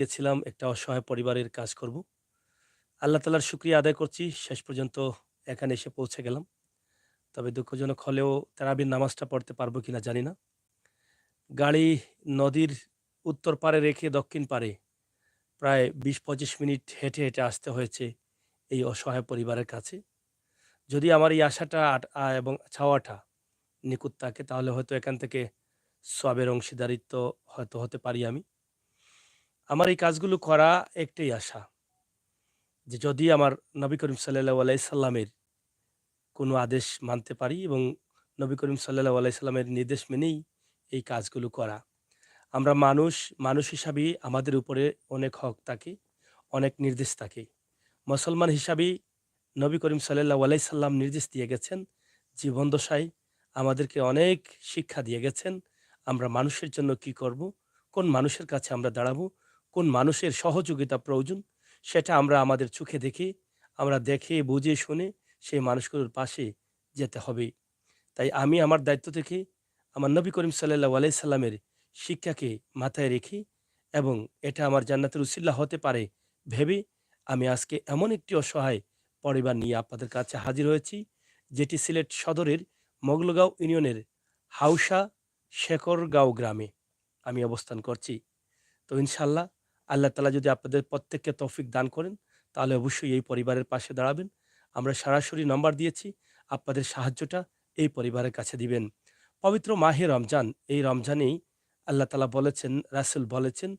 গেছিলাম একটা অসহায় পরিবারের কাজ করব। আল্লাহ তাআলার শুকরিয়া আদায় করছি। শেষ পর্যন্ত এখানে এসে পৌঁছে গেলাম। তবে দুঃখজনক হলেও তারাবির নামাজটা পড়তে পারবো কিনা জানি না। গাড়ি নদীর উত্তর পাড়ে রেখে দক্ষিণ পাড়ে প্রায় ২০-২৫ মিনিট হেঁটে আসতে হয়েছে এই অসহায় পরিবারের কাছে। যদি আমার এই আশাটা এবং চাওয়াটা নিখুঁত থাকে তাহলে হয়তো এখান থেকে সওয়াবের অংশীদারিত্ব হয়তো হতে পারি আমি। আমার এই কাজগুলো করা একটাই আশা যে যদি আমার নবী করিম সাল্লাল্লাহু আলাইহি সাল্লামের কোনো আদেশ মানতে পারি এবং নবী করিম সাল্লাল্লাহু আলাইহি সাল্লামের নির্দেশ মেনেই এই কাজগুলো করা। আমরা মানুষ হিসাবেই আমাদের উপরে অনেক হক থাকে, অনেক নির্দেশ থাকে। মুসলমান হিসাবেই নবী করিম সাল্লাল্লাহু আলাইহি সাল্লাম নির্দেশ দিয়ে গেছেন। জীবন দশায় আমাদেরকে অনেক শিক্ষা দিয়ে গেছেন। আমরা মানুষের জন্য কি করব? কোন মানুষের কাছে আমরা দাঁড়াবো? কোন মানুষের সহযোগিতা প্রয়োজন? সেটা আমরা আমাদের চোখে দেখে, আমরা দেখে বুঝে শুনে সেই মানুষগুলোর পাশে যেতে হবে। তাই আমি আমার দায়িত্ব থেকে আমার নবী করিম সাল্লাল্লাহু আলাইহি সাল্লামের শিক্ষাকে মাথায় রেখে এবং এটা আমার জান্নাতের উসিলা হতে পারে ভেবে আমি আজকে এমন একটি অসহায় পরিবার নিয়ে আপনাদের কাছে হাজির হয়েছি, যেটি সিলেট সদরের মোগলগাঁও ইউনিয়নের হাউসা শেখরগাঁও গ্রামে আমি অবস্থান করছি। তো ইনশাল্লাহ আল্লাহ তাআলা যদি আপনাদের প্রত্যেককে তৌফিক দান করেন, তাহলে অবশ্যই এই পরিবারের পাশে দাঁড়াবেন। আমরা সরাসরি নাম্বার দিয়েছি, আপনাদের সাহায্যটা এই পরিবারের কাছে দিবেন। পবিত্র মাহে রমজান, এই রমজানেই আল্লাহ তাআলা বলেছেন, রাসূল বলেছেন,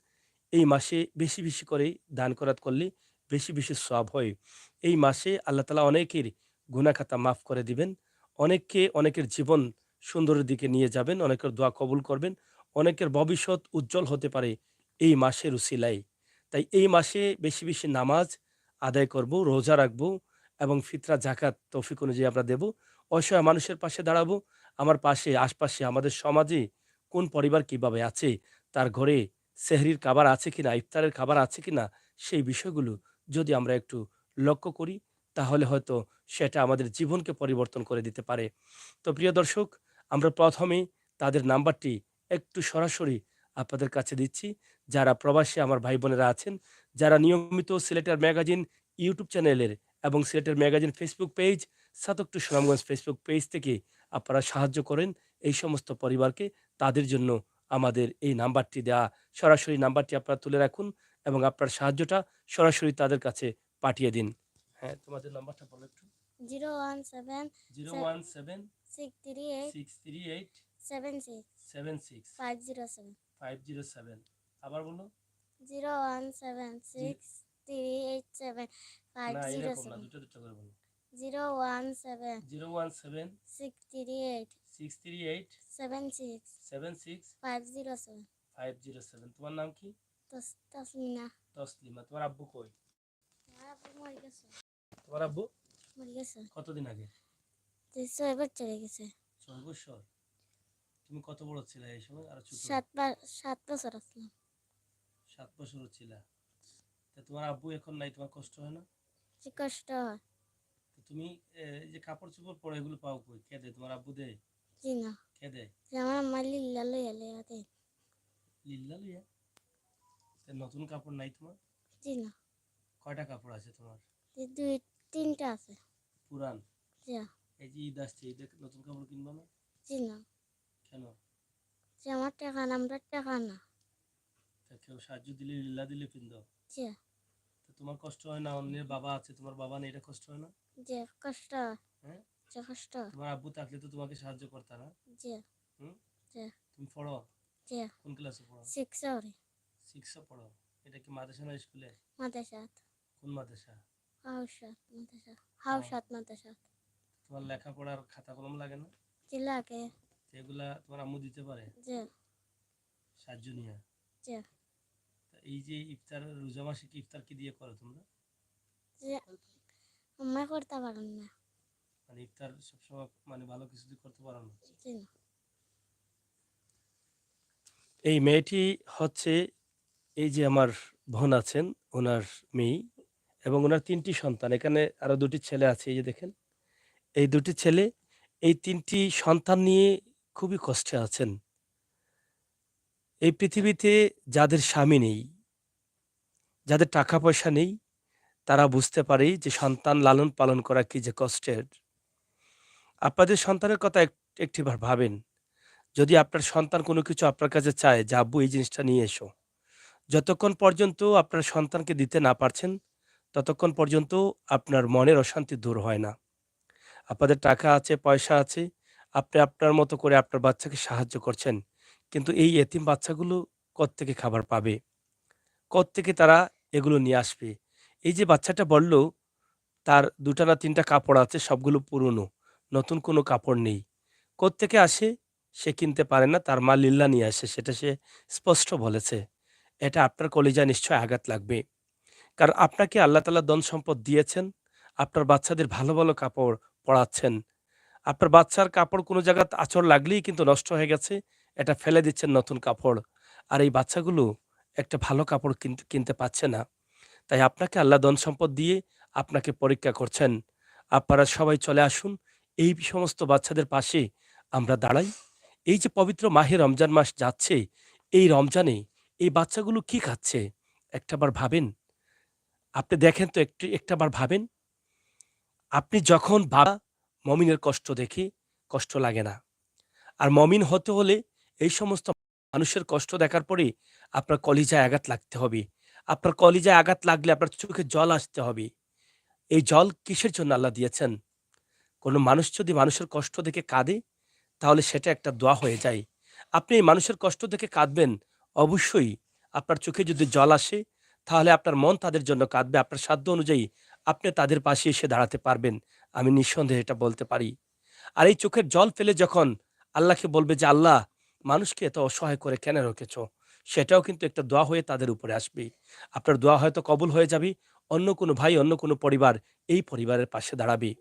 এই মাসে বেশি করে দান খয়রাত করলে বেশি সওয়াব হয়। এই মাসে আল্লাহ তাআলা অনেকের গুনাহ খাতা মাফ করে দিবেন। অনেকের জীবন সুন্দরের দিকে নিয়ে যাবেন, অনেকের দোয়া কবুল করবেন, অনেকের ভবিষ্যৎ উজ্জ্বল হতে পারে এই মাসের উসিলায়। তাই এই মাসে বেশি নামাজ আদায় করব, রোজা রাখবো এবং ফিতরা জাকাত তৌফিক অনুযায়ী আমরা দেব। অসহায় মানুষের পাশে দাঁড়াবো। আমার পাশে আশপাশে আমাদের সমাজে কোন পরিবার কিভাবে আছে, তার ঘরে সেহরির খাবার আছে কিনা, ইফতারের খাবার আছে কিনা, সেই বিষয়গুলো যদি আমরা একটু লক্ষ্য করি তাহলে হয়তো সেটা আমাদের জীবনকে পরিবর্তন করে দিতে পারে। তো প্রিয় দর্শক, আমরা প্রথমে তাদের নাম্বারটি একটু সরাসরি আপনাদের কাছে দিচ্ছি। যারা প্রবাসী আমার ভাই বোনেরা আছেন, যারা নিয়মিত সিলেটের ম্যাগাজিন ইউটিউব চ্যানেলের এবং সিলেটের ম্যাগাজিন ফেসবুক পেজ, সাতক টু সুনামগঞ্জ ফেসবুক পেজ থেকে আপনারা সাহায্য করেন এই সমস্ত পরিবারকে, তাদের জন্য আমাদের এই নাম্বারটি দেওয়া। সরাসরি নাম্বারটি আপনারা তুলে রাখুন এবং আপনার সাহায্যটা সরাসরি তাদের কাছে পাঠিয়ে দিন। হ্যাঁ, তোমাদের নাম্বারটা বলো একটু। 017 017 638 638 76 76 507 507। আবার বলো। 017 6387 না, এরকম না, 507 দুটো করে বলো। 017 017 638 638 76 76 507 507। তোমার নাম কি? তাসমিনা। তসলিমা। তোমার আব্বু কই? আমার আপু মরে গেছে। তোমার আব্বু মরে গেছে, কতদিন আগে? 6 বছর চলে গেছে। 6 বছর? তুমি কত বড় ছিলে এই সময়? আরো ছোট? 7 বছর আসলাম। 7 বছর ছিল। তা তোমার আব্বু এখন নাই, তোমার কষ্ট হয় না? যে কষ্ট হয়। তো তুমি এই যে কাপড় চোপড় পরে এগুলো পাও কই? কে দেয়? তোমার আব্বু দেয়? জি না, কে দেয়? যে আমার আম্মা লিল্লা লইয়া লইয়া দেয়। লিল্লা লইয়া? তা নতুন কাপড় নাই তোমার? জি না, কয়টা কাপড় আছে তোমার? যে 2-3টা আছে। পুরান? জি না, এই যে ঈদ আসছে, ঈদে নতুন কাপড় কিনবা না? জি না, কেন? যে আমার টাকা না, আমরা টাকা না। তা কেউ সাহায্য দিলে লিল্লা দিলে কিনতো? জি তো তোমার কষ্ট হয় না? অন্যের বাবা আছে, তোমার বাবা নেই, এটা কষ্ট হয় না? যে কষ্ট হয়, হ্যাঁ? যে কষ্ট হয়। তোমার আব্বু থাকলে তো তোমাকে সাহায্য করতা না? জি হুম? জি তুমি পড়ো? জি কোন ক্লাসে পড়ো? 6 সিক্সে পড়ো? এটা কি মাদ্রাসা না স্কুলে? মাদ্রাসাত। কোন মাদ্রাসা? হাউসাত মাদ্রাসা। হাও। হাউসাত মাদ্রাসা। তোমার লেখাপড়ার খাতা কলম লাগে না? জি লাগে। তো এগুলা তোমার আম্মু দিতে পারে জি সাহায্য নিয়ে? জি তা এই যে ইফতার, রোজা মাসে কি ইফতার কি দিয়ে করো তোমরা? জি আম্মা করতে পারেন না। মানে ইফতার সবসময় মানে ভালো কিছু দিয়ে করতে পারো না? জি না, এই মেয়েটি হচ্ছে, এই যে আমার বোন আছেন, ওনার মেয়ে এবং ওনার ৩টি সন্তান। এখানে আরো ২টি ছেলে আছে, এই যে দেখেন। এই ২টি ছেলে, এই ৩টি সন্তান নিয়ে খুবই কষ্টে আছেন। এই পৃথিবীতে যাদের স্বামী নেই, যাদের টাকা পয়সা নেই তারা বুঝতে পারে যে সন্তান লালন পালন করা কি যে কষ্টের। আপনাদের সন্তানের কথা একটিবার ভাবেন। যদি আপনার সন্তান কোনো কিছু আপনার কাছে চায় যে আব্বু এই জিনিসটা নিয়ে এসো, যতক্ষণ পর্যন্ত আপনার সন্তানকে দিতে না পারছেন ততক্ষণ পর্যন্ত আপনার মনের অশান্তি দূর হয় না। আপনাদের টাকা আছে, পয়সা আছে, আপনি আপনার মতো করে আপনার বাচ্চাকে সাহায্য করছেন। কিন্তু এই এতিম বাচ্চাগুলো কোত্থেকে খাবার পাবে? কোত্থেকে তারা এগুলো নিয়ে আসবে? এই যে বাচ্চাটা বলল তার ২ টা না ৩ টা কাপড় আছে, সবগুলো পুরনো। নতুন কোনো কাপড় নেই। কোত্থেকে আসে? সে কিনতে পারে না। তার মা লিল্লা নিয়ে আসে। সেটা সে স্পষ্ট বলেছে। এটা আপনার কলিজায় নিশ্চয়ই আঘাত লাগবে। কারণ আপনাকে আল্লাহ তাআলা ধন সম্পদ দিয়েছেন। আপনার বাচ্চাদের ভালো, ভালো কাপড় পরাচ্ছেন। আপনার বাচ্চার কাপড় কোনো জায়গাতে আঁচড় লাগলেই কিন্তু নষ্ট হয়ে গেছে। এটা ফেলে দিচ্ছেন নতুন কাপড়। আর এই বাচ্চাগুলো একটা ভালো কাপড় কিনতে পাচ্ছে না। তাই আপনাকে আল্লাহ ধন সম্পদ দিয়ে আপনাকে পরীক্ষা করছেন। আপনারা সবাই চলে আসুন। এই সমস্ত বাচ্চাদের পাশে আমরা দাঁড়াই। এই যে পবিত্র মাহে রমজান মাস যাচ্ছে, এই রমজানে এই বাচ্চাগুলো কি খাচ্ছে? একটাবার ভাবেন? আপনি দেখেন তো একটাবার ভাবেন? আপনি যখন মমিনের কষ্ট দেখে কষ্ট লাগে না। আর মমিন হতে হলে এই সমস্ত মানুষের কষ্ট দেখার পরে আপনার কলিজায় আঘাত লাগতে হবে। আপনার কলিজায় আঘাত লাগলে আপনার চোখে জল আসতে হবে। এই জল কিসের জন্য আল্লাহ দিয়েছেন? কোনো মানুষ যদি মানুষের কষ্ট দেখে কাঁদে, তাহলে সেটা একটা দোয়া হয়ে যায়। আপনি এই মানুষের কষ্ট দেখে কাঁদবেন, অবশ্যই আপনার চোখে যদি জল আসে, তাহলে আপনার মন তাদের জন্য কাঁদবে। আপনার সাধ্য অনুযায়ী আপনি তাদের পাশে এসে দাঁড়াতে পারবেন। আমি নিঃসন্দেহে এটা বলতে পারি। আর এই চোখের জল ফেলে যখন আল্লাহকে বলবে যে, "আল্লাহ, মানুষকে এত অসহায় করে কেন রেখেছ?" সেটাও কিন্তু একটা দোয়া হয়ে তাদের উপরে আসবে। আপনার দোয়া হয়তো কবুল হয়ে যাবে। অন্য কোনো ভাই, অন্য কোনো পরিবার এই পরিবারের পাশে দাঁড়াবে।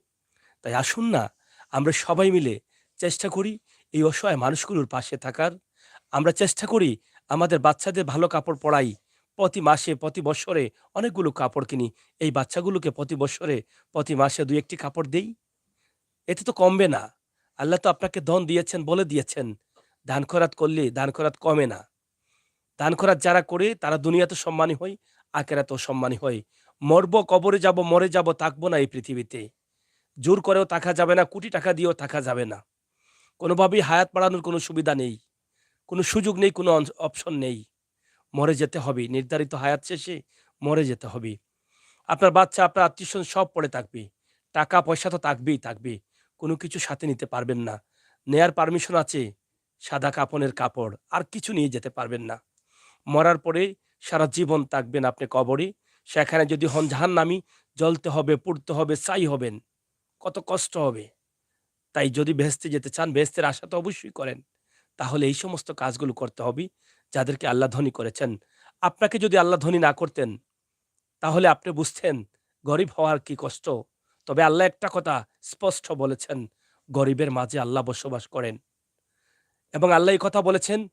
তাই আসুন না, আমরা সবাই মিলে চেষ্টা করি এই অসহায় মানুষগুলোর পাশে থাকার। আমরা চেষ্টা করি আমাদের বাচ্চাদের ভালো কাপড় পরাই। প্রতি মাসে, প্রতি বৎসরে অনেকগুলো কাপড় কিনি। এই বাচ্চাগুলোকে প্রতি বৎসরে, প্রতি মাসে ২-১ টি কাপড় দেই। এতে তো কমবে না। আল্লাহ তো আপনাকে ধন দিয়েছেন, বলে দিয়েছেন, দান খয়রাত করলে দান খয়রাত কমে না। দান খয়রাত যারা করে তারা দুনিয়াতে সম্মানী হয়, আখিরাতেও সম্মানী হয়। মরব, কবরে যাব, মরে যাব, থাকব না এই পৃথিবীতে। জোর করেও থাকা যাবে না, কোটি টাকা দিয়েও থাকা যাবে না। কোনোভাবেই হায়াত বাড়ানোর কোনো সুবিধা নেই। কোনো সুযোগ নেই, কোনো অপশন নেই। মরে যেতে হবে। নির্ধারিত হায়াত শেষে মরে যেতে হবে। আপনার বাচ্চা, আপনার আত্মীয়স্বজন সব পড়ে থাকবে। টাকা পয়সা তো থাকবেই থাকবে। কোনো কিছু সাথে নিতে পারবেন না। নেয়ার পারমিশন আছে সাদা কাফনের কাপড়। আর কিছু নিয়ে যেতে পারবেন না। মরার পরে সারা জীবন থাকবেন আপনি কবরে। সেখানে যদি হন জাহান্নামী, জ্বলতে হবে, পুড়তে হবে, ছাই হবেন। কত কষ্ট হবে। তাই যদি বেহেশতে যেতে চান, বেহেশতের আশা তো অবশ্যই করেন। তাহলে এই সমস্ত কাজগুলো করতে হবে যাদেরকে আল্লাহ ধনী করেছেন। আপনাকে যদি আল্লাহ ধনী না করতেন, তাহলে আপনি বুঝতেন গরিব হওয়ার কি কষ্ট। তবে আল্লাহ একটা কথা স্পষ্ট বলেছেন, গরিবের মাঝে আল্লাহ বসবাস করেন। এবং আল্লাহ এই কথা বলেছেন,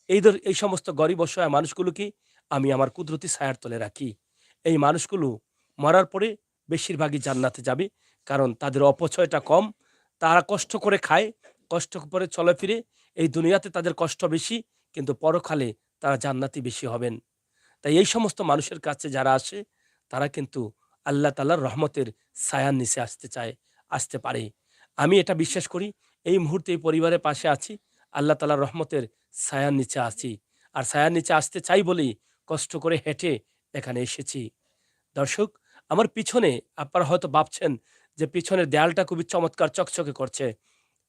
এই সমস্ত গরিব অসহায় মানুষগুলোকে আমি আমার কুদরতি ছায়ার তলে রাখি। এই মানুষগুলো মরার পরে বেশিরভাগই জান্নাতে যাবে। কারণ তাদের অপচয়টা কম। তারা কষ্ট করে খায়, কষ্ট করে চলাফিরে। এই দুনিয়াতে তাদের কষ্ট বেশি, কিন্তু পরকালে তারা জান্নাতি বেশি হবেন। তাই এই সমস্ত মানুষের কাছে যারা আসে, তারা কিন্তু আল্লাহ তাআলার রহমতের ছায়ার নিচে আসতে চায়, আসতে পারে। আমি এটা বিশ্বাস করি। এই মুহূর্তে এই পরিবারের পাশে আছি। আল্লাহ তাআলার রহমতের ছায়ার নিচে আছি। আর ছায়ার নিচে আসতে চাই বলেই কষ্ট করে হেঁটে এখানে এসেছি। দর্শক, আমার পিছনে আপনারা হয়তো ভাবছেন যে পিছনের দেয়ালটা খুবই চমৎকার চকচকে করছে।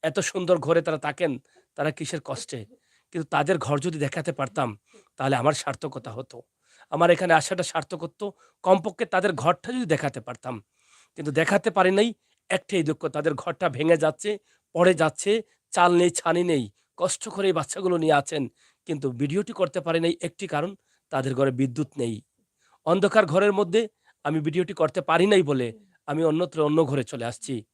এত সুন্দর ঘরে তারা থাকেন, তারা কিসের কষ্টে? কিন্তু তাদের ঘর যদি দেখাতে পারতাম, তাহলে আমার সার্থকতা হতো। আমার এখানে আসাটা সার্থক হতো। কমপক্ষে তাদের ঘরটা যদি দেখাতে পারতাম। কিন্তু দেখাতে পারি নাই, একটাই দুঃখ, তাদের ঘরটা ভেঙে যাচ্ছে, পড়ে যাচ্ছে, চাল নেই, ছানি নেই। কষ্ট করে এই বাচ্চাগুলো নিয়ে আছেন। কিন্তু ভিডিওটি করতে পারি নাই একটি কারণ, তাদের ঘরে বিদ্যুৎ নেই। অন্ধকার ঘরের মধ্যে আমি ভিডিওটি করতে পারি নাই বলে আমি অন্যত্র অন্য ঘরে চলে আসছি।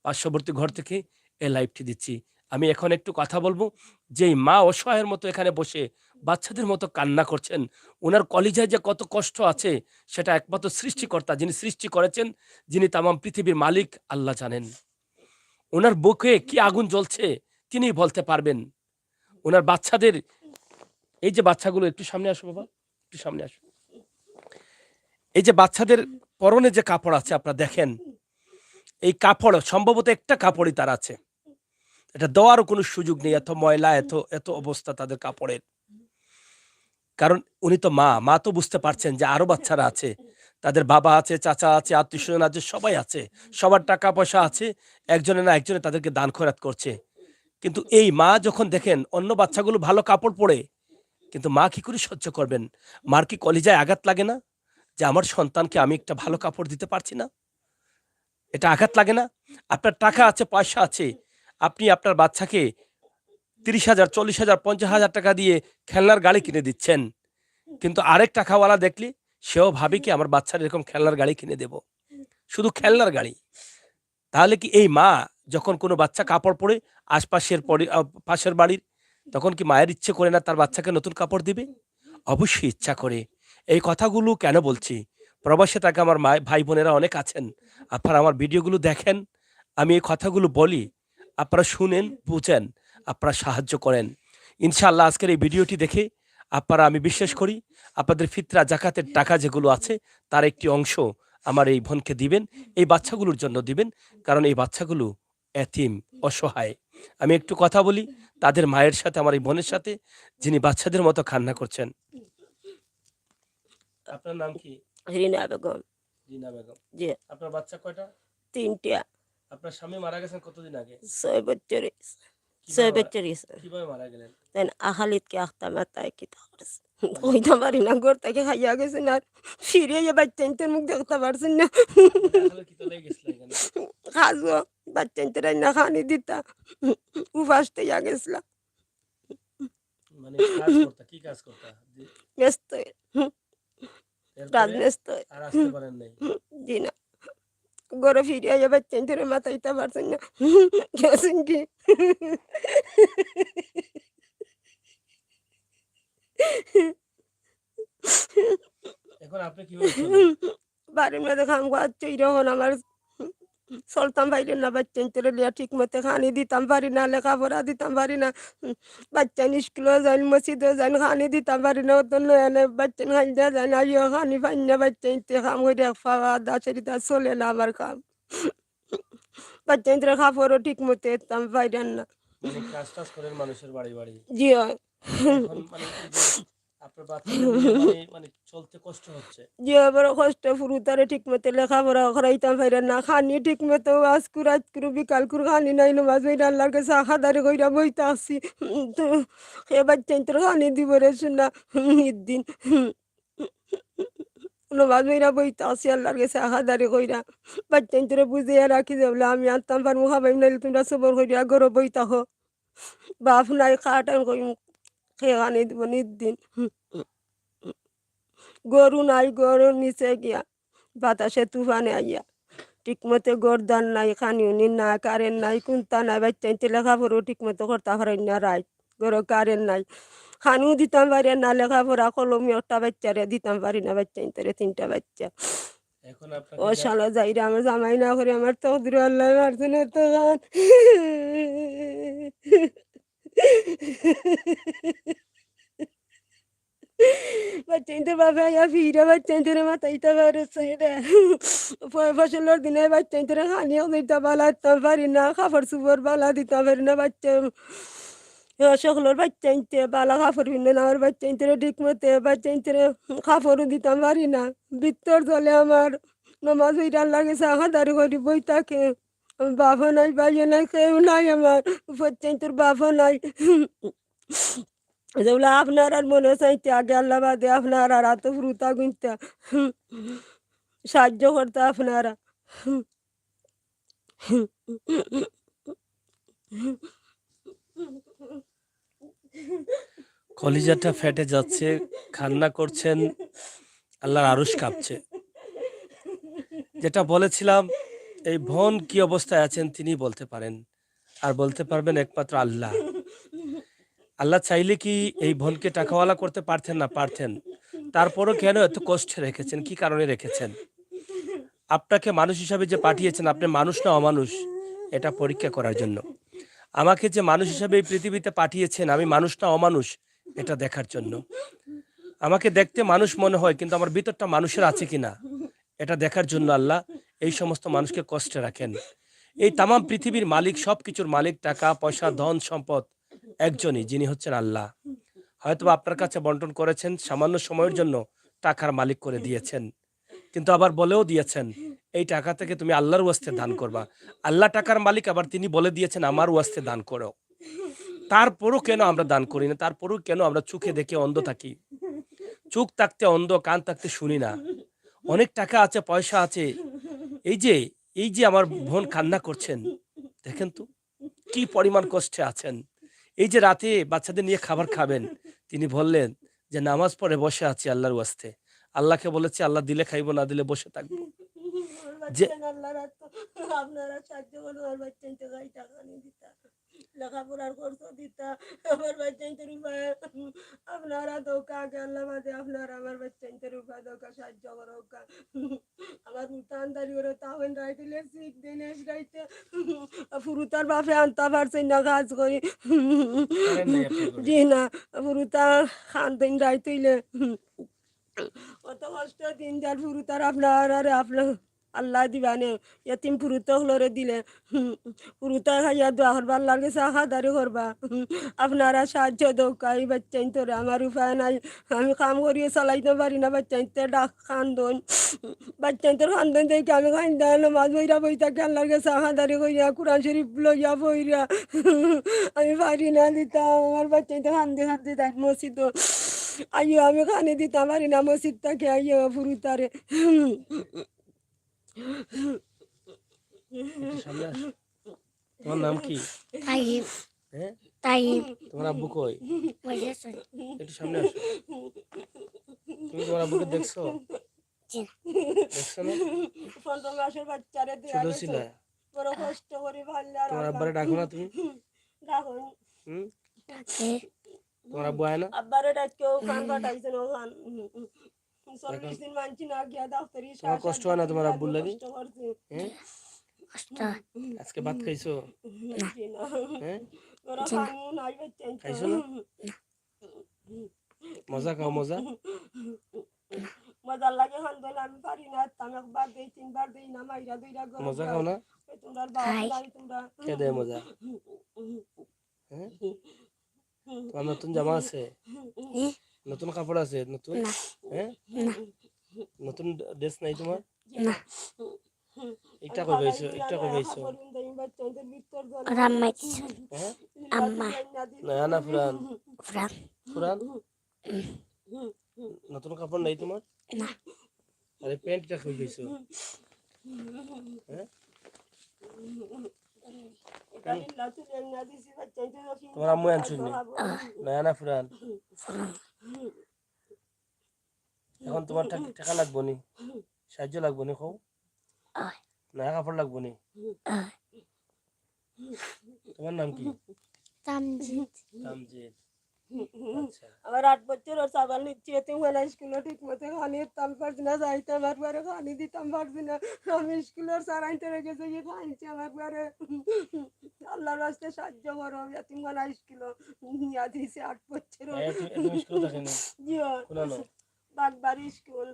পার্শ্ববর্তী ঘর থেকে এই লাইভটি দিচ্ছি। আমি এখন একটু কথা বলব। যেই মা অসহায়ের মতো এখানে বসে বাচ্চাদের মতো কান্না করছেন, উনার কলিজায় যে কত কষ্ট আছে সেটা একমাত্র সৃষ্টিকর্তা, যিনি সৃষ্টি করেছেন, যিনি তামাম পৃথিবীর মালিক, আল্লাহ জানেন। উনার বুকে কি আগুন জ্বলছে তিনিই বলতে পারবেন। উনার বাচ্চাদের, এই যে বাচ্চাগুলো, একটু সামনে আসো বাবা, একটু সামনে আসো। এই যে বাচ্চাদের পরনে যে কাপড় আছে আপনারা দেখেন, এই কাপড় সম্ভবত একটা কাপড়ই তার আছে। এটা দেওয়ারও কোনো সুযোগ নেই। এত ময়লা, এত অবস্থা তাদের কাপড়ের। কারণ উনি তো মা তো বুঝতে পারছেন যে আরো বাচ্চারা আছে। তাদের বাবা আছে, চাচা আছে, আত্মীয়স্বজন আছে, সবাই আছে। সবার টাকা পয়সা আছে। একজনে না একজনে তাদেরকে দান খয়রাত করছে। কিন্তু এই মা যখন দেখেন অন্য বাচ্চাগুলো ভালো কাপড় পরে, কিন্তু মা কি করে সহ্য করবেন? মার কি কলিজায় আঘাত লাগে না? যে আমার সন্তানকে আমি একটা ভালো কাপড় দিতে পারছি না? এটা আঘাত লাগে না? আপনার টাকা আছে, পয়সা আছে। আপনি আপনার বাচ্চাকে ৩০,০০০, ৪০,০০০, ৫০,০০০ টাকা দিয়ে খেলনার গাড়ি কিনে দিচ্ছেন। কিন্তু আরেক টাকাওয়ালা দেখলে সেও ভাবে কি আমার বাচ্চার এরকম খেলনার গাড়ি কিনে দেব। শুধু খেলনার গাড়ি। তাহলে কি এই মা যখন কোনো বাচ্চা কাপড় পরে আশপাশের পাশের বাড়ির, তখন কি মায়ের ইচ্ছে করে না তার বাচ্চাকে নতুন কাপড় দিবে? অবশ্যই ইচ্ছা করে। এই কথাগুলো কেন বলছি? প্রবাসে থাকা আমার ভাই বোনেরা অনেক আছেন। আপনারা আমার ভিডিওগুলো দেখেন। আমি এই কথাগুলো বলি। আপনারা শুনেন, বুঝেন, আপনারা সাহায্য করেন। ইনশাআল্লাহ আজকের এই ভিডিওটি দেখে আপনারা, আমি বিশ্বাস করি, আপনাদের ফিতরা জাকাতের টাকা যেগুলো আছে তার একটি অংশ আমার এই বোনকে দিবেন। এই বাচ্চাগুলোর জন্য দিবেন। কারণ এই বাচ্চাগুলো এতিম, অসহায়। আমি একটু কথা বলি তাদের মায়ের সাথে, আমার এই বোনের সাথে, যিনি বাচ্চাদের মতো কান্না করছেন। আপনার নাম কি? রিনা বেগম। রিনা বেগম। জি। আপনার বাচ্চা কয়টা? 3টা। আপনার স্বামী মারা গেছেন কতদিন আগে? 6 বছর। 6 কিভাবে বছর হইছে। কিভাবে মারা গেলেন? দেন আহালিতকে আখতা মাতায় কিতা করছে। কইতে পারি না, ঘর থেকে খাইয়া গেছে না। ফিরে এ বাচ্চা ইন্তের মুখ দেখতে পারছেন না। আসলে কি তোলাই গেছিল এখানে? খাজো বাচ্চা ইন্তের না খানি দিতা। উপাস থেকে গেছিলাম। মানে কাজ করতা, কি কাজ করতা? ব্যস্ত এরপরে রাজনেস্ত। আর আসতে পারেন নাই? জি না। ঘরে ফিরে এ বাচ্চা ইন্তের মাথাইতে পারছেন না। গেছেন কি? এখন আপনি কিভাবে চলেন? বাড়ির মধ্যে খাম খাওয়াচ্ছে যখন আমার চলতাম বাইরে না, বাচ্চা ইন্টারে লিয়া ঠিক মতো খানি দিতাম পারি না, লেখাপড়া দিতাম পারি না। বাচ্চা স্কুলেও যাই, মসজিদেও যাই, খানি দিতাম পারি না। অত নয় বাচ্চা খাই দেওয়া যায় না, আইও খানি পাই না। বাচ্চা ইন্তে খাম করে খাওয়া দাঁড়িয়ে চলে না আমার কাম। বাচ্চা ইন্টারে খাপড়ও ঠিক মতো এতাম পারি না। মানে কাজ টাজ করেন মানুষের বাড়ি বাড়ি। জি হয়। এখন মানে এই যে আপনার বাচ্চাদের নিয়ে মানে চলতে কষ্ট হচ্ছে। জি বড় কষ্ট, ফুরুতারে ঠিক মতো লেখাপড়া করাইতাম পারি না। খানি ঠিক মতো আজকু রাতকুরু বিকাল কুরু খানি নাই, নমাজ হইলে আল্লাহর কাছে আখাদারি কইরা বইতে আসি। তো এ বাচ্চা ইন্তর খানি দিব রে শুনা দিন। নমাজ হইরা বইতে আসি আল্লাহর কাছে আখাদারি কইরা। বাচ্চা ইন্তরে বুঝিয়ে রাখি যে বলে আমি আনতাম পারবো, খাবাই নাইলে তোমরা সবর কইরা ঘরে বইতে হো। বাপ নাই খাটান কই খেয়ে খানি দিব দিন। গরু নাই, গরুর নিচে গিয়া বাতাসে তুফানে আইয়া ঠিক মতো গরদান নাই, খানিউনি না, কারেন্ট নাই, কুন্তা নাই। বাচ্চা ইনতে লেখাপড়াও ঠিক মতো করতে পারেন না। রাত গরো কারেন্ট নাই, খানিও দিতাম পারি না। লেখাপড়া কলমি একটা বাচ্চারে দিতাম পারি না। বাচ্চা ইনতে 3টা বাচ্চা। এখন ও আপনাকে শালা যাইরা আমার জামাই না করে আমার তকদির আল্লাহ মারছে না তো গান। বাচ্চা ইনতে বাবা ইয়া ফিরা বাচ্চা ইনতে মাথা ইতা পারছে রে। ফসলের দিনে বাচ্চা ইনতে খানিও দিতে পারতাম পারি না, কাপড় চোপড় বালা দিতে পারি না। বাচ্চা সকলের বাচ্চা ইনতে বালা কাপড় পিনবে না, আমার বাচ্চা ইনতে ঠিক মতো বাচ্চা ইনতে কাপড়ও দিতাম পারি না। ভিতর জলে আমার নমাজ হইরা আল্লাহর কাছে আখাদারি করি বই থাকে। বাবা নাই, ভাইও নাই, কেউ নাই আমার। বাচ্চা ইনতের বাবা নাই। যেগুলো আপনার আর মনে চাইতে আগে আল্লাহ বাদে আপনার আর এত ফ্রুতা গুনতে সাহায্য করতে আপনারা। কলিজাটা ফেটে যাচ্ছে, কান্না করছেন, আল্লাহর আরশ কাঁপছে। যেটা বলেছিলাম, এই বোন কি অবস্থায় আছেন তিনি বলতে পারেন, আর বলতে পারবেন একমাত্র আল্লাহ। আল্লাহ চাইলে কি এই বোনকে টাকাওয়ালা করতে পারতেন না? পারতেন। তারপরও কেন এত কষ্টে রেখেছেন? কি কারণে রেখেছেন? আপনাকে মানুষ হিসাবে যে পাঠিয়েছেন, আপনি মানুষ না অমানুষ, এটা পরীক্ষা করার জন্য। আমাকে যে মানুষ হিসাবে এই পৃথিবীতে পাঠিয়েছেন, আমি মানুষ না অমানুষ, এটা দেখার জন্য। আমাকে দেখতে মানুষ মনে হয়, কিন্তু আমার ভিতরটা মানুষের আছে কিনা এটা দেখার জন্য আল্লাহ এই সমস্ত মানুষকে কষ্টে রাখেন। এই তামাম পৃথিবীর মালিক, সবকিছুর মালিক, টাকা পয়সা ধন সম্পদ একজনই, যিনি হচ্ছেন আল্লাহ। হয়তোবা আপনার কাছে বন্টন করেছেন, সামান্য সময়ের জন্য টাকার মালিক করে দিয়েছেন, কিন্তু আবার বলেও দিয়েছেন এই টাকা থেকে তুমি আল্লাহর ওয়াস্তে দান করবা। আল্লাহ টাকার মালিক, আবার তিনি বলে দিয়েছেন আমার ওয়াস্তে দান করো। তারপরও কেন আমরা দান করি না? তারপরও কেন আমরা চোখে দেখে অন্ধ থাকি? চোখ থাকতে অন্ধ, কান থাকতে শুনি না। অনেক টাকা আছে, পয়সা আছে, এই যে এই যে আমার বোন কান্না করছেন, দেখেন তো কি পরিমাণ কষ্টে আছেন। এই যে রাতে বাচ্চাদের নিয়ে খাবার খাবেন, তিনি বললেন যে নামাজ পড়ে বসে আছি আল্লাহর ওয়াস্তে। আল্লাহকে বলেছে আল্লাহ দিলে খাইবো, না দিলে বসে থাকবো। যে আল্লাহর আপনারা সাহায্য করুন, আমার বাচ্চা টাকা নিয়ে দিতা, লেখাপড়ার খরচ দিতা, আমার বাচ্চাদের উপায় আপনারা দৌকা আগে আল্লাহ বাদে আপনারা আমার বাচ্চাদের উপায় দৌকা সাহায্য করোকা। আমার উতানদারি করে তাহলে রাইতে শিখ দিন রাইতে ফুরুতার বাপে আনতে পারছেন না কাজ করি। জি না, ফুরুতা খান দিন রাইতেইলে অত কষ্ট দিন যার ফুরুতার আপনার আর আপনার আল্লাহ দিবানে এতিম ফুরুত হলরে দিলে ফুরুতা খাইয়া দোয়া করবা, আল্লাহর কাছে আহাদারি করবা। আপনারা সাহায্য দৌকাই বাচ্চাইন তোরে, আমার উপায় নাই, আমি কাম করিয়ে চালাইতে পারি না। বাচ্চাইতে ডাক খান্দন, বাচ্চাইতের খান্দন দেখে আমি খাইন্দা মাছ বইরা বই থাকি, আল্লাহর কাছে আহাদারি করিয়া কোরআন শরীফ লইয়া বইরা আমি পারি না দিতাম। আমার বাচ্চাইতে খান্দি খান্দি দেখ মসজিদ আইও, আমি খানে দিতাম পারি না মসজিদ থেকে আইও ফুরুতারে। একটু সামনে আসো। তোমার নাম কি? তাইব হ্যাঁ, তাইব তোমার আব্বু কই? বলেছেন। একটু সামনে আসো। তুমি তোমার আব্বুকে দেখছো? জি। দেখছো না? 15 মাসের বাচ্চারে দেয়া ছোট গেছে, ছিল, বড় কষ্ট করে ভাল্লে আর তোমার আল্লাহ আব্বারে ডাকো না তুমি? ডাকুন। হুম, তাকে তোমার আব্বু আয় না? আব্বারে ডাকেও কান কাটাইছেন ওখান 40 দিন মানছি না গিয়া ডাক্তারি তোমার কষ্ট হয় না তোমার আব্বুর লাগি? কষ্ট করছে। হ্যাঁ, কষ্ট আজকে ভাত খাইছো? জি না, হ্যাঁ, ওরা খানু নাই বাচ্চা খাইছো না? মজা খাও, মজা। মজার লাগে খান দিলে আমি পারি না, আমি একবার দিই 3 বার দিই না, মাইরা দুইটা মজা খাও না? তোমরা বাবা খাই। নাই তোমরা কে দেয় মজা? হ্যাঁ, তোমার নতুন জামা আছে? নতুন কাপড় আছে? নতুন, না হ্যাঁ, না নতুন ড্রেস নাই তোমার? না এটা কই পাইছো? এটা কই পাইছো? রাম্মাই হ্যাঁ, আম্মা নয়া না পুরান? ফ্রাম পুরান। নতুন কাপড় নাই তোমার? না আরে প্যান্টটা কই পাইছো? হ্যাঁ, তোমার আম্মু আনছুন নি? নয়া না পুরান? এখন তোমার টাকা লাগবো নি? সাহায্য লাগবো নি? কও, ওই নয়া কাপড় লাগবো নি? ওই তোমার নাম কি? তামজিদ তামজিদ। আচ্ছা, আবার 8 বছর ওর সাবাল নিচ্ছি, এতিম খানা স্কুলে ঠিক মতো খানি দিতাম পারছি না, যাইতে আমার পরে খানি দিতাম পারছি না, আমি স্কুলের সারাইতে রেখেছে গিয়ে খাইছি আমার পরে। আল্লাহর রাস্তায় সাহায্য করো, এতিম খানা স্কুল নিয়ে দিয়েছে 8 বছর। তুমি স্কুলে থাকে না? জিও কোনানো? বাগবাড়ি স্কুল।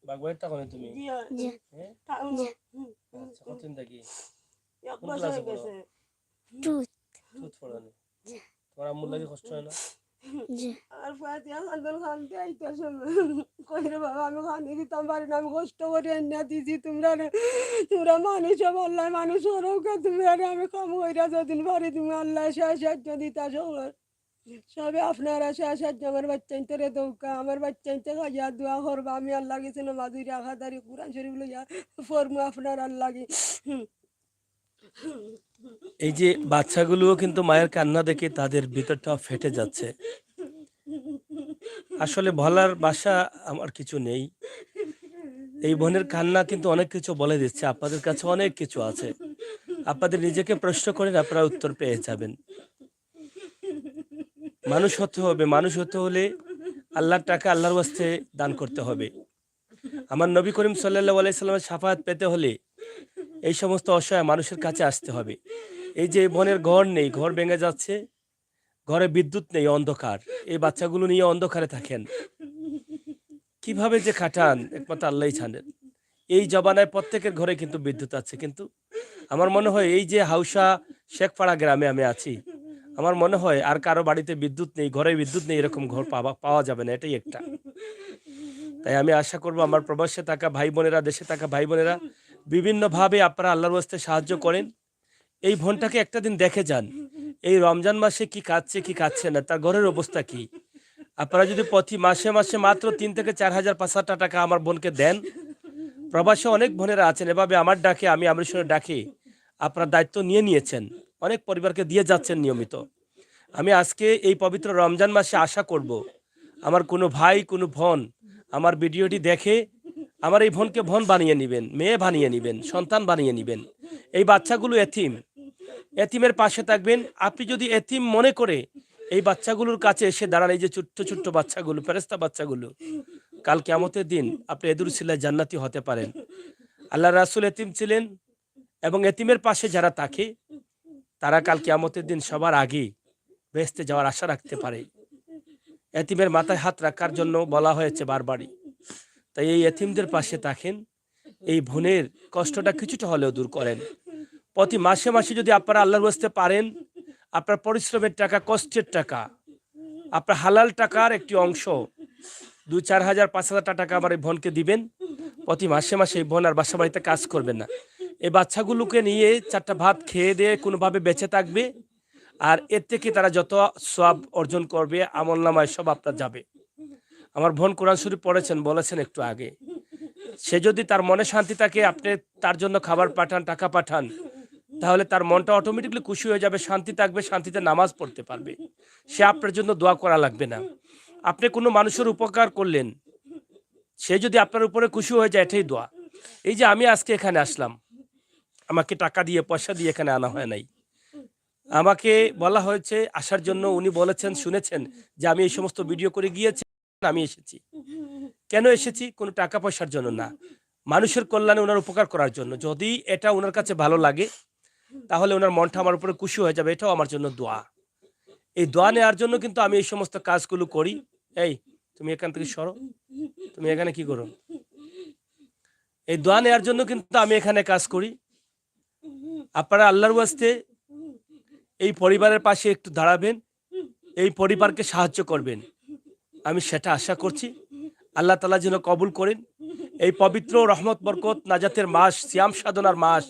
বাগবাড়ির থাকো না তুমি? জিও জি হ্যাঁ, টাউন। আচ্ছা, কতদিন থাকি? 1 কোন বছর ক্লাসে হয়ে পড়ো? গেছে। টুথ টুথ পড়ানি? তোমার আম্মুর লাগে কষ্ট হয় না? জি আর ফাতে খান্দন খানতে আইতাছে কইরে বাবা আমি খানি দিতাম পারি না, আমি কষ্ট করে এনে দিছি, তোমরা মানুষ আল্লাহ মানুষ হরৌকা, তুমি আরে আমি কাম কইরা যদিন পারি তুমি আল্লাহ সাহায্য দিতা সবার সবে আপনারা সাহায্য আমার বাচ্চাইতে দৌকা, আমার বাচ্চাইতে খাইয়া দোয়া করবা, আমি আল্লাহ গেছে নামাজুরি আখাদারি কোরআন শরীফ লইয়া ফরমু আপনার আল্লাহ। এই যে বাচ্চাগুলোও কিন্তু মায়ের কান্না দেখে তাদের ভিতরটা ফেটে যাচ্ছে। আসলে বলার ভাষা আমার কিছু নেই। এই বোনের কান্না কিন্তু অনেক কিছু বলে দিচ্ছে। আপনাদের কাছে অনেক কিছু আছে, আপনাদের নিজেকে প্রশ্ন করেন, আপনারা উত্তর পেয়ে যাবেন। মানুষ হতে হবে, মানুষ হতে হলে আল্লাহর টাকা আল্লাহর ওয়াস্তে দান করতে হবে। আমার নবী করিম সাল্লাল্লাহু আলাইহি সাল্লামের শাফায়াত পেতে হলে এই সমস্ত অসহায় মানুষের কাছে আসতে হবে। এই যে বোনের ঘর নেই, ঘর ভেঙে যাচ্ছে, ঘরে বিদ্যুৎ নেই, অন্ধকার, এই বাচ্চাগুলো নিয়ে অন্ধকারে থাকেন, কিভাবে যে কাটান একমাত্র আল্লাহই জানেন। এই জমানায় প্রত্যেকের ঘরে কিন্তু বিদ্যুৎ আছে, কিন্তু আমার মনে হয় এই যে হাউসা শেখপাড়া গ্রামে আমি আছি, আমার মনে হয় আর কারো বাড়িতে বিদ্যুৎ নেই, ঘরে বিদ্যুৎ নেই, এরকম ঘর পাওয়া যাবে না, এটাই একটা। তাই আমি আশা করব আমার প্রবাসে থাকা ভাই বোনেরা, দেশে থাকা ভাই বোনেরা বিভিন্নভাবে আপনারা আল্লাহর ওয়াস্তে সাহায্য করেন। এই বোনটাকে একটা দিন দেখে যান, এই রমজান মাসে কি খাচ্ছে কি খাচ্ছে না, তার ঘরের অবস্থা কি। আপনারা যদি প্রতি মাসে মাসে মাত্র ৩ থেকে ৪,০০০ ৫,০০০ টাকা আমার বোনকে দেন, প্রবাসে অনেক বোনেরা আছেন এভাবে আমার ডাকে, আমি শুনে ডাকি, আপনার দায়িত্ব নিয়ে নিয়েছেন, অনেক পরিবারকে দিয়ে যাচ্ছেন নিয়মিত। আমি আজকে এই পবিত্র রমজান মাসে আশা করব আমার কোনো ভাই কোনো বোন আমার ভিডিওটি দেখে আমার এই বোনকে বোন বানিয়ে নেবেন, মেয়ে বানিয়ে নেবেন, সন্তান বানিয়ে নেবেন। এই বাচ্চাগুলো এতিম, এতিমের পাশে থাকবেন। আপনি যদি এতিম মনে করে এই বাচ্চাগুলোর কাছে এসে দাঁড়ান, এই যে ছোট্ট ছোট্ট বাচ্চাগুলো, ফেরেশতা বাচ্চাগুলো, কাল কিয়ামতের দিন আপনি এদুর সিলায় জান্নাতি হতে পারেন। আল্লাহ রাসূল এতিম ছিলেন, এবং এতিমের পাশে যারা থাকে তারা কাল কিয়ামতের দিন সবার আগে বেহেশতে যাওয়ার আশা রাখতে পারে। এতিমের মাথায় হাত রাখার জন্য বলা হয়েছে বারবারই। তাই এই এতিমদের পাশে থাকেন, এই বোনের কষ্টটা কিছুটা হলেও দূর করেন। প্রতি মাসে মাসে যদি আপনারা আল্লাহর ওয়াস্তে পারেন, আপনার পরিশ্রমের টাকা, কষ্টের টাকা, আপনার হালাল টাকার একটি অংশ ২-৪ হাজার ৫,০০০ টাকা আমার এই বোনকে দিবেন। প্রতি মাসে মাসে এই বোন আর বাসা বাড়িতে কাজ করবেন না, এই বাচ্চাগুলোকে নিয়ে ৪টা ভাত খেয়ে দিয়ে কোনোভাবে বেঁচে থাকবে, আর এর থেকে তারা যত সওয়াব অর্জন করবে আমলনামায় সব আপনার যাবে। আমার বোন কোরআন শরীফ পড়েছেন, বলেছেন একটু আগে, সে যদি তার মনে শান্তি থাকে, আপনি তার জন্য খাবার পাঠান, টাকা পাঠান, তাহলে তার মনটা অটোমেটিকলি খুশি হয়ে যাবে, শান্তি থাকবে, শান্তিতে নামাজ পড়তে পারবে, সে আপনার জন্য দোয়া করা লাগবে না। আপনি কোনো মানুষের উপকার করলেন, সে যদি আপনার উপরে খুশি হয়ে যায়, এটাই দোয়া। এই যে আমি আজকে এখানে আসলাম, আমাকে টাকা দিয়ে পয়সা দিয়ে এখানে আনা হয় নাই, আমাকে বলা হয়েছে আসার জন্য। উনি বলেছেন, শুনেছেন যে আমি এই সমস্ত ভিডিও করে গিয়েছি, আমি এসেছি। কেন এসেছি? কোনো টাকা পয়সার জন্য না, মানুষের কল্যাণে ওনার উপকার করার জন্য। যদি এটা ওনার কাছে ভালো লাগে, তাহলে ওনার মনটা আমার উপরে খুশি হয়ে যাবে, এটাও আমার জন্য দোয়া। এই দোয়া নেওয়ার জন্য কিন্তু আমি এই সমস্ত কাজগুলো করি। এই তুমি এখান থেকে সরো, তুমি এখানে কি করো? এই দোয়া নেওয়ার জন্য কিন্তু আমি এখানে কাজ করি। আপনারা আল্লাহর ওয়াস্তে এই পরিবারের পাশে একটু দাঁড়াবেন, এই পরিবারকে সাহায্য করবেন, আমি সেটা আশা করছি। আল্লাহ তাআলা যেন কবুল করেন। এই পবিত্র রহমত বরকত নাজাতের মাস, সিয়াম সাধনার মাস,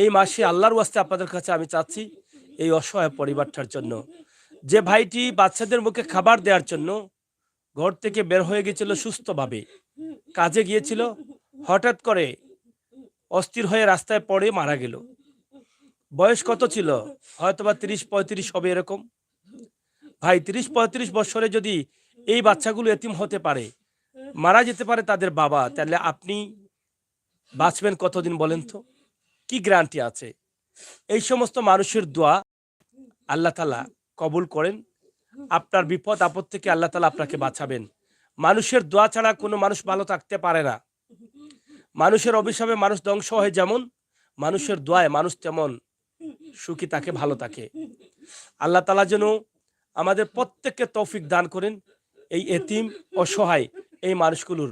এই মাসে আল্লাহর ওয়াস্তে আপনাদের কাছে আমি চাচ্ছি এই অসহায় পরিবারটার জন্য, যে ভাইটি বাচ্চাদের মুখে খাবার দেওয়ার জন্য ঘর থেকে বের হয়ে গিয়েছিল, সুস্থভাবে কাজে গিয়েছিল, হঠাৎ করে অস্থির হয়ে রাস্তায় পড়ে মারা গেল। বয়স কত ছিল? হয়তোবা ৩০-৩৫ হবে এরকম। ভাই ৩০-৩৫ বছরে যদি এই বাচ্চাগুলো এতিম হতে পারে, মারা যেতে পারে তাদের বাবা, তাহলে আপনি বাঁচবেন কতদিন বলেন তো? কি গ্যারান্টি আছে? এই সমস্ত মানুষের দোয়া আল্লাহ তাআলা কবুল করেন। আপনার বিপদ আপদ থেকে আল্লাহ তাআলা আপনাকে বাঁচাবেন। মানুষের দোয়া ছাড়া কোনো মানুষ ভালো থাকতে পারে না। মানুষের অভিশাপে মানুষ ধ্বংস হয় যেমন, মানুষের দোয়ায় মানুষ তেমন সুখী থাকে, ভালো থাকে। আল্লাহ তাআলা যেন আমাদের প্রত্যেককে তৌফিক দান করেন, এই এতিম অসহায় এই মানুষগুলোর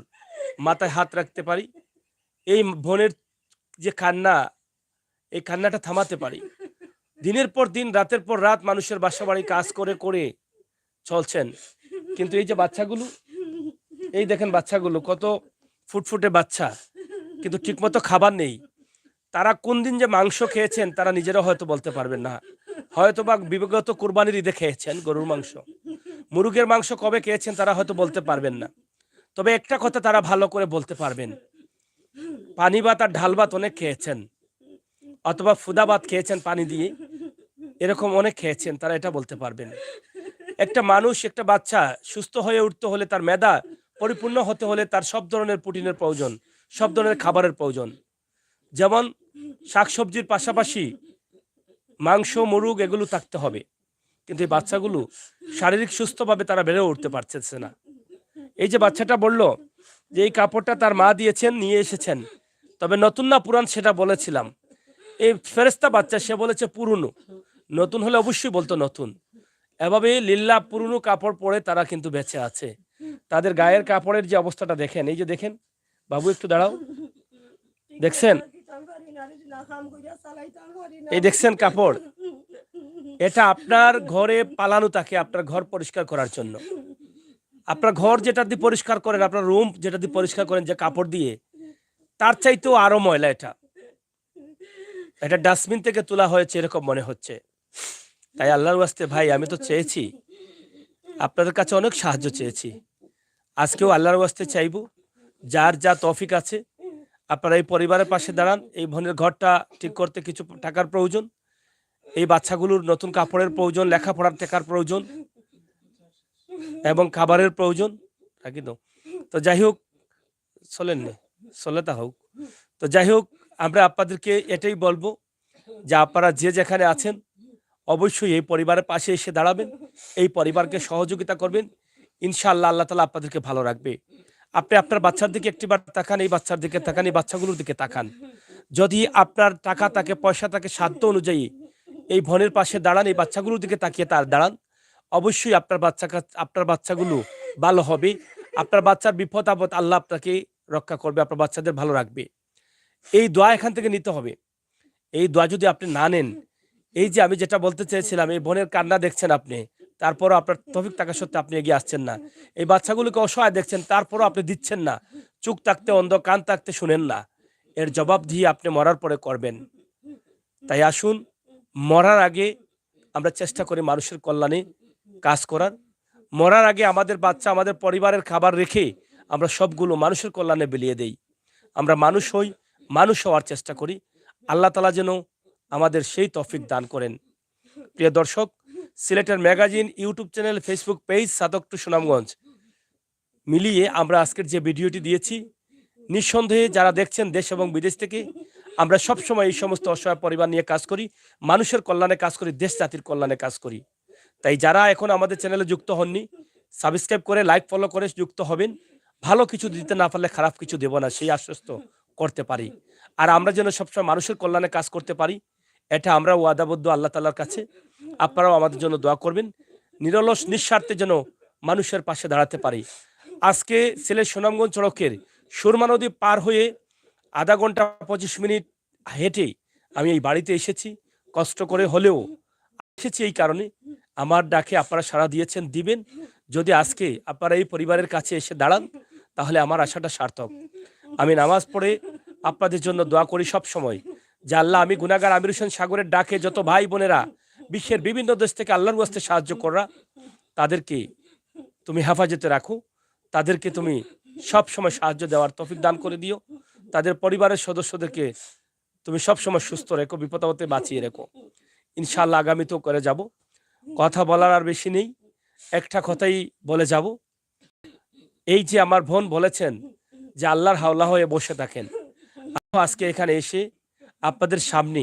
মাথায় হাত রাখতে পারি, এই বোনের যে কান্না, এই কান্নাটা থামাতে পারি। দিনের পর দিন, রাতের পর রাত মানুষের বাসা বাড়ি কাজ করে করে চলছেন, কিন্তু এই যে বাচ্চাগুলো, এই দেখেন বাচ্চাগুলো কত ফুটফুটে বাচ্চা, কিন্তু ঠিকমতো খাবার নেই। তারা কোন দিন যে মাংস খেয়েছেন তারা নিজেরা হয়তো বলতে পারবেন না, হয়তো বা বিগত কুরবানির ঈদে খেয়েছেন গরুর মাংস, মুরগের মাংস কবে খেয়েছেন তারা হয়তো বলতে পারবেন না। তবে একটা কথা তারা ভালো করে বলতে পারবেন, পানি ভাত আর ঢাল ভাত অনেক খেয়েছেন, অথবা ফুদা ভাত খেয়েছেন পানি দিয়ে, এরকম অনেক খেয়েছেন, তারা এটা বলতে পারবেন। একটা মানুষ, একটা বাচ্চা সুস্থ হয়ে উঠতে হলে, তার মেধা পরিপূর্ণ হতে হলে তার সব ধরনের প্রোটিনের প্রয়োজন, সব ধরনের খাবারের প্রয়োজন। যেমন শাকসবজির পাশাপাশি মাংস, মুরগ এগুলো থাকতে হবে। কিন্তু এই বাচ্চাগুলো শারীরিক সুস্থভাবে তারা বেড়ে উঠতে পারছে না। এই যে বাচ্চাটা বলল যে এই কাপড়টা তার মা দিয়েছেন, নিয়ে এসেছেন, তবে নতুন না পুরান সেটা বলেছিলাম। এই ফেরেশতা বাচ্চা, সে বলেছে পুরনো। নতুন হলে অবশ্যই বলতো নতুন। এভাবে লিল্লা পুরনো কাপড় পরে তারা কিন্তু বেঁচে আছে। তাদের গায়ের কাপড়ের যে অবস্থাটা দেখেন, এই যে দেখেন, বাবু একটু দাঁড়াও, দেখছেন, এই দেখছেন কাপড়, এটা আপনার ঘরে পালানো থাকে আপনার ঘর পরিষ্কার করার জন্য। আপনার ঘর যেটা দিয়ে পরিষ্কার করেন, আপনার রুম যেটা দিয়ে পরিষ্কার করেন যে কাপড় দিয়ে, তার চাইতেও আরো ময়লা এটা। এটা ডাস্টবিন থেকে তোলা হয়েছে এরকম মনে হচ্ছে। তাই আল্লাহর ওয়াস্তে ভাই, আমি তো চেয়েছি আপনাদের কাছে, অনেক সাহায্য চেয়েছি, আজকেও আল্লাহর ওয়াস্তে চাইবো, যার যা তৌফিক আছে আপনারা এই পরিবারের পাশে দাঁড়ান। এই বোনের ঘরটা ঠিক করতে কিছু টাকার প্রয়োজন, এই বাচ্চাগুলোর নতুন কাপড়ের প্রয়োজন, লেখাপড়ার টাকার প্রয়োজন এবং খাবারের প্রয়োজন। রাখি তো, তো যাই হোক, চলেননি চলে তা হোক। তো যাই হোক, আমরা আপনাদেরকে এটাই বলবো যে আপনারা যে যেখানে আছেন অবশ্যই এই পরিবারের পাশে এসে দাঁড়াবেন, এই পরিবারকে সহযোগিতা করবেন। ইনশাআল্লাহ আল্লাহ তাআলা আপনাদেরকে ভালো রাখবে। আপনি আপনার বাচ্চার দিকে একটিবার তাকান, এই বাচ্চার দিকে তাকান, এই বাচ্চাগুলোর দিকে তাকান। যদি আপনার টাকা থাকে, পয়সা থাকে, সাধ্য অনুযায়ী এই বোনের পাশে দাঁড়ান, এই বাচ্চাগুলোর দিকে তাকিয়ে তার দাঁড়ান, অবশ্যই আপনার বাচ্চাগুলো ভালো হবে। আপনার বাচ্চার বিপদ আপদ আল্লাহ আপনাকে রক্ষা করবে, আপনার বাচ্চাদের ভালো রাখবে। এই দোয়া এখান থেকে নিতে হবে। এই দোয়া যদি আপনি না নেন, এই যে আমি যেটা বলতে চেয়েছিলাম, এই বোনের কান্না দেখছেন আপনি, তারপরও আপনার তৌফিক থাকা সত্ত্বেও আপনি এগিয়ে আসছেন না। এই বাচ্চাগুলোকে অসহায় দেখছেন, তারপরও আপনি দিচ্ছেন না। চোখ থাকতে অন্ধ, কান থাকতে শুনেন না। এর জবাব দিয়ে আপনি মরার পরে করবেন। তাই আসুন, মরার আগে আমরা চেষ্টা করি মানুষের কল্যাণে কাজ করার। মরার আগে আমাদের বাচ্চা, আমাদের পরিবারের খাবার রেখে আমরা সবগুলো মানুষের কল্যাণে বিলিয়ে দেই। আমরা মানুষ হই, মানুষ হওয়ার চেষ্টা করি। আল্লাহ তাআলা যেন আমাদের সেই তৌফিক দান করেন। প্রিয় দর্শক, সিলেটের magazine YouTube channel, Facebook page সাদক টু সুনামগঞ্জ মিলিয়ে আমরা আজকের যে ভিডিওটি দিয়েছি, নিঃসন্দেহে যারা দেখছেন দেশ এবং বিদেশ থেকে, আমরা সবসময় এই সমস্ত অসহায় পরিবার নিয়ে কাজ করি, মানুষের কল্যাণে কাজ করি, দেশ জাতির কল্যাণে কাজ করি। তাই যারা এখন আমাদের চ্যানেলে যুক্ত হননি, সাবস্ক্রাইব করে লাইক ফলো করে যুক্ত হবেন। ভালো কিছু দিতে না পারলে খারাপ কিছু দেব না, সেই আশ্বস্ত করতে পারি। আর আমরা যেন সবসময় মানুষের কল্যাণে কাজ করতে পারি, এটা আমরা ওয়াদাবদ্ধ আল্লাহ তাআলার কাছে। আপনারাও আমাদের জন্য দোয়া করবেন, নিরলস নিঃস্বার্থে যেন মানুষের পাশে দাঁড়াতে পারি। আজকে সিলেট সুনামগঞ্জ সড়কের সুরমা নদী পার হয়ে আধা ঘন্টা 25 মিনিট হেঁটে আমি এই বাড়িতে এসেছি, কষ্ট করে হলেও এসেছি। এই কারণে আমার ডাকে আপনারা সাড়া দিয়েছেন, দিবেন। যদি আজকে আপনারা এই পরিবারের কাছে এসে দাঁড়ান, তাহলে আমার আশাটা সার্থক। আমি নামাজ পড়ে আপনাদের জন্য দোয়া করি সব সময়, যে আল্লাহ, আমি গুনাহগার আমির হোসেন সাগরের ডাকে যত ভাই বোনেরা বিশ্বের বিভিন্ন দেশ থেকে আল্লাহর ওয়াস্তে সাহায্য করা, তাদেরকে তুমি হেফাজতে রাখো, তাদেরকে তুমি সব সময় সাহায্য দেওয়ার তৌফিক দান করে দিও। তাদের পরিবারের সদস্যদেরকে তুমি সব সময় সুস্থ রেখো, বিপদ আপদে বাঁচিয়ে রেখো। ইনশাআল্লাহ আগামীতেও করে যাব। কথা বলার আর বেশি নেই, একটা কথাই বলে যাব। এই যে আমার বোন বলেছেন যে আল্লাহর হাওলা হয়ে বসে থাকেন, আজকে এখানে এসে আপনাদের সামনে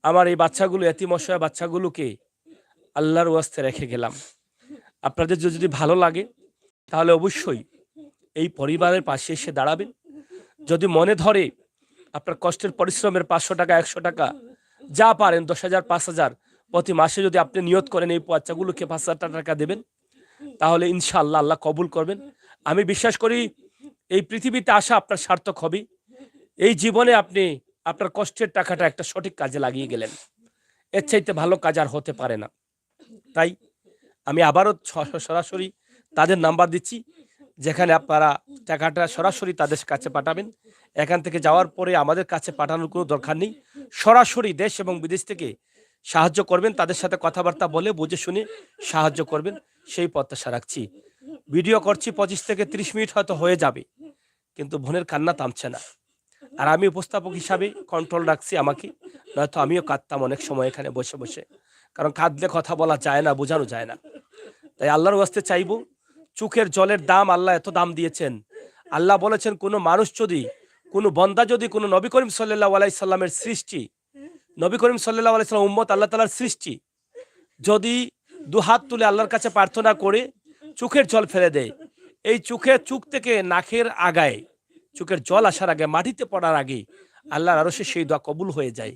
আমার এই বাচ্চাগুলো, এতিম অসহায় বাচ্চাগুলোকে আল্লাহর ওয়াস্তে রেখে গেলাম। আপনাদের যদি ভালো লাগে তাহলে অবশ্যই এই পরিবারের পাশে এসে দাঁড়াবেন। যদি মনে ধরে আপনার কষ্টের পরিশ্রমের 500 টাকা, 100 টাকা, যা পারেন 10,000, 5,000 প্রতি মাসে যদি আপনি নিয়ত করেন এই বাচ্চাগুলোকে 5,000 টাকা দেবেন, তাহলে ইনশাআল্লাহ আল্লাহ কবুল করবেন। আমি বিশ্বাস করি এই পৃথিবীতে আসা আপনার সার্থক হবে। এই জীবনে আপনি আপনার কষ্টের টাকাটা একটা সঠিক কাজে লাগিয়ে গেলেন, এর চাইতে ভালো কাজ আর হতে পারে না। তাই আমি আবারও সরাসরি তাদের নাম্বার দিচ্ছি, যেখানে আপনারা টাকাটা সরাসরি তাদের কাছে পাঠাবেন। এখান থেকে যাওয়ার পরে আমাদের কাছে পাঠানোর কোনো দরকার নেই, সরাসরি দেশ এবং বিদেশ থেকে সাহায্য করবেন, তাদের সাথে কথাবার্তা বলে বুঝে শুনে সাহায্য করবেন, সেই প্রত্যাশা রাখছি। ভিডিও করছি 25 থেকে 30 মিনিট হয়তো হয়ে যাবে, কিন্তু বোনের কান্না থামছে না। আর আমি উপস্থাপক হিসাবে কন্ট্রোল রাখছি আমাকে, নয়তো আমিও কাঁদতাম অনেক সময় এখানে বসে বসে, কারণ কাঁদলে কথা বলা যায় না, বোঝানো যায় না। তাই আল্লাহর ওয়াস্তে চাইবো, চোখের জলের দাম আল্লাহ এত দাম দিয়েছেন। আল্লাহ বলেছেন, কোনো মানুষ যদি, কোনো বন্দা যদি, কোনো নবী করিম সাল্লাল্লাহু আলাইহি সাল্লামের সৃষ্টি, নবী করিম সাল্লাল্লাহু আলাইহি সাল্লাম উম্মত আল্লাহ তাআলার সৃষ্টি, যদি দুহাত তুলে আল্লাহর কাছে প্রার্থনা করে চোখের জল ফেলে দেয়, এই চোখ থেকে নাকের আগায় চোখের জল আসার আগে, মাটিতে পড়ার আগে আল্লাহর আরশে সেই দোয়া কবুল হয়ে যায়।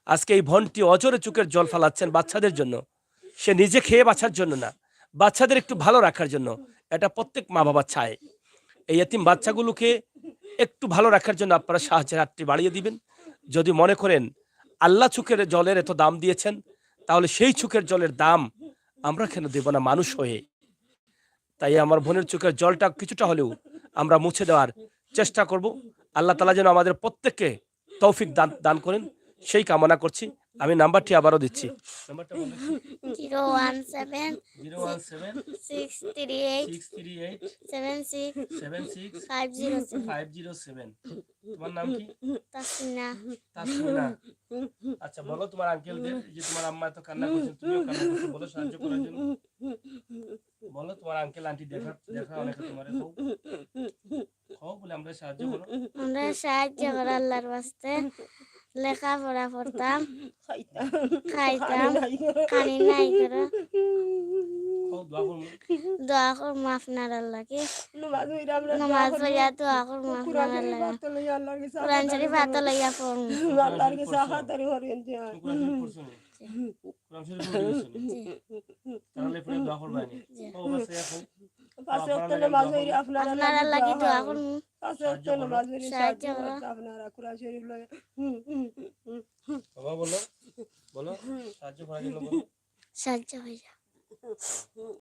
আজকে এই বোনটি অজরে চোখের জল ফেলাচ্ছেন বাচ্চাদের জন্য, সে নিজে খেয়ে বাঁচার জন্য না, বাচ্চাদের একটু ভালো রাখার জন্য। এটা প্রত্যেক মা বাবা চায়। এই এতিম বাচ্চাগুলোকে একটু ভালো রাখার জন্য আপনারা সাহায্যের হাতটি বাড়িয়ে দিবেন। যদি মনে করেন আল্লাহ চোখের জলের এত দাম দিয়েছেন, তাহলে সেই চোখের জলের দাম আমরা কেন দেব না মানুষ হয়ে? তাই আমার বোনের চোখের জলটা কিছুটা হলেও আমরা মুছে দেওয়ার চেষ্টা করব। আল্লাহ তাআলা যেন আমাদের প্রত্যেককে তৌফিক দান করেন, সেই কামনা করছি। আমি নাম্বারটি আবারও দিচ্ছি। নাম্বারটা বলেন। 017 017 638 638 76 76 507 507। তোমার নাম কি? তাসমিনা। তাসমিনা। আচ্ছা বলো তোমার আঙ্কেলদের, যে তোমার আম্মা এত কান্না করছেন, তুমিও কান্না করছো, বলো সাহায্য করার জন্য। বলো তোমার আঙ্কেল আন্টি দেখা অনেকে তোমার খাও বলে আমরা সাহায্য করো। আমরা সাহায্য করো আল্লাহর বাস্তে। লেখাপড়া পড়তাম, খাইতাম, খানি নাই করে খাও দোয়া করো। দোয়া করবো আপনার আল্লাহকে। নামাজ পড়ে আমরা নামাজ পড়িয়া দোয়া করবো আপনার আল্লাহ। কোরআন শরীফ হাতে লইয়া পড়বো। আল্লাহর কাছে খাতারি হরিয়েন যে কোরআন শরীফ পড়ছো নি? কোরআন শরীফ পড়ছো নি? তাহলে পরে দোয়া করবা নি। ও বাস এখন পাঁচ ওয়াক্ত নামাজ পড়ে আপনার আল্লাহকে দোয়া করবো। পাঁচ ওয়াক্ত নামাজ পড়ে সাহায্য সাহায্য করো। করতে আপনারা কোরআন শরীফ লয়ে বাবা বলো, বলো সাহায্য করার জন্য বলো। সাহায্য হয়ে যাও।